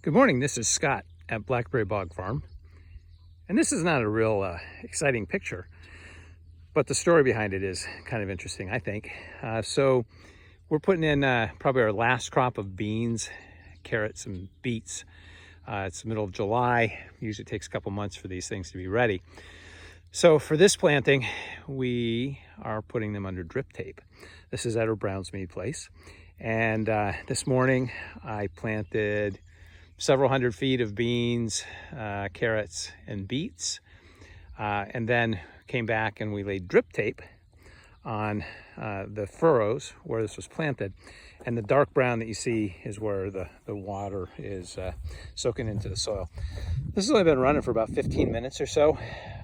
Good morning, this is Scott at Blackberry Bog Farm. And this is not a real exciting picture, but the story behind it is kind of interesting, I think. So we're putting in probably our last crop of beans, carrots, and beets. It's the middle of July. Usually takes a couple months for these things to be ready. So for this planting, we are putting them under drip tape. This is at our Brownsmead place. And this morning I planted several hundred feet of beans, carrots, and beets. And then came back and we laid drip tape on the furrows where this was planted. And the dark brown that you see is where the water is soaking into the soil. This has only been running for about 15 minutes or so.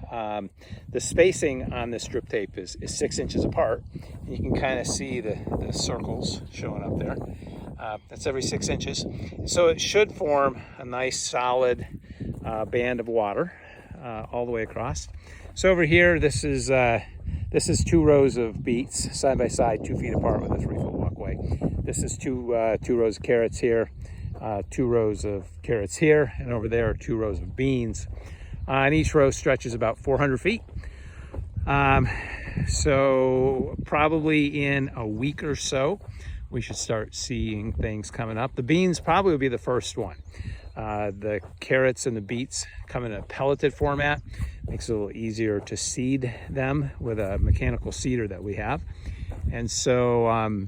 The spacing on this drip tape is 6 inches apart. And you can kind of see the circles showing up there. That's every 6 inches. So it should form a nice solid band of water all the way across. So over here, this is 2 rows of beets side by side, 2 feet apart with a 3-foot walkway. This is two rows of carrots here, 2 rows of carrots here, and over there are 2 rows of beans. And each row stretches about 400 feet. So probably in a week or so, we should start seeing things coming up. The beans probably will be the first one. The carrots and the beets come in a pelleted format. Makes it a little easier to seed them with a mechanical seeder that we have. And so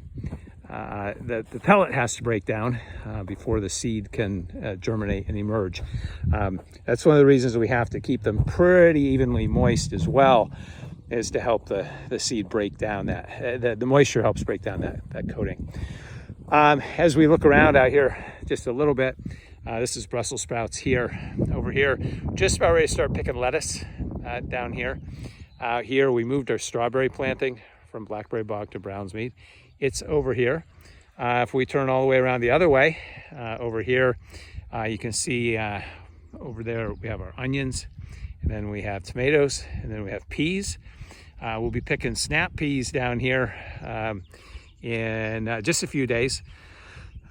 the pellet has to break down before the seed can germinate and emerge. That's one of the reasons we have to keep them pretty evenly moist as well, is to help the seed break down the moisture helps break down that coating. As we look around out here just a little bit, this is Brussels sprouts here. Over here, just about ready to start picking lettuce down here. Here we moved our strawberry planting from Blackberry Bog to Brownsmead. It's over here. If we turn all the way around the other way, over here, you can see over there we have our onions, and then we have tomatoes, and then we have peas. We'll be picking snap peas down here in just a few days.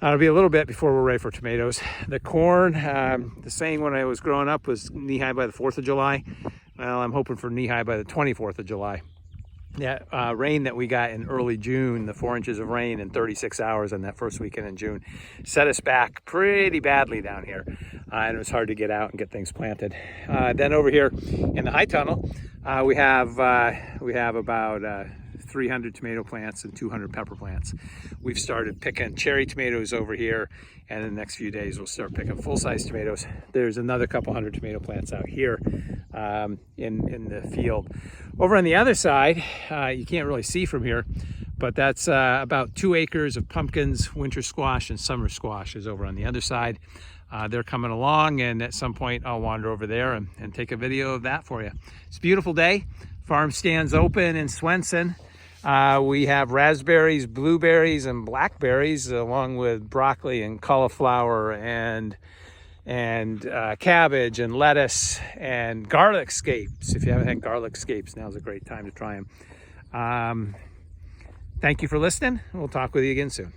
It'll be a little bit before we're ready for tomatoes. The corn, the saying when I was growing up was knee-high by the 4th of July. Well, I'm hoping for knee-high by the 24th of July. That rain that we got in early June, the 4 inches of rain in 36 hours on that first weekend in June, set us back pretty badly down here. And it was hard to get out and get things planted. Then over here in the high tunnel, we have about 300 tomato plants and 200 pepper plants. We've started picking cherry tomatoes over here, and in the next few days we'll start picking full-size tomatoes. There's another couple hundred tomato plants out here in the field. Over on the other side, you can't really see from here, but that's about 2 acres of pumpkins, winter squash, and summer squash is over on the other side. They're coming along, and at some point I'll wander over there and take a video of that for you. It's a beautiful day. Farm stands open in Swenson. We have raspberries, blueberries, and blackberries, along with broccoli and cauliflower and cabbage and lettuce and garlic scapes. If you haven't had garlic scapes, now's a great time to try them. Thank you for listening. We'll talk with you again soon.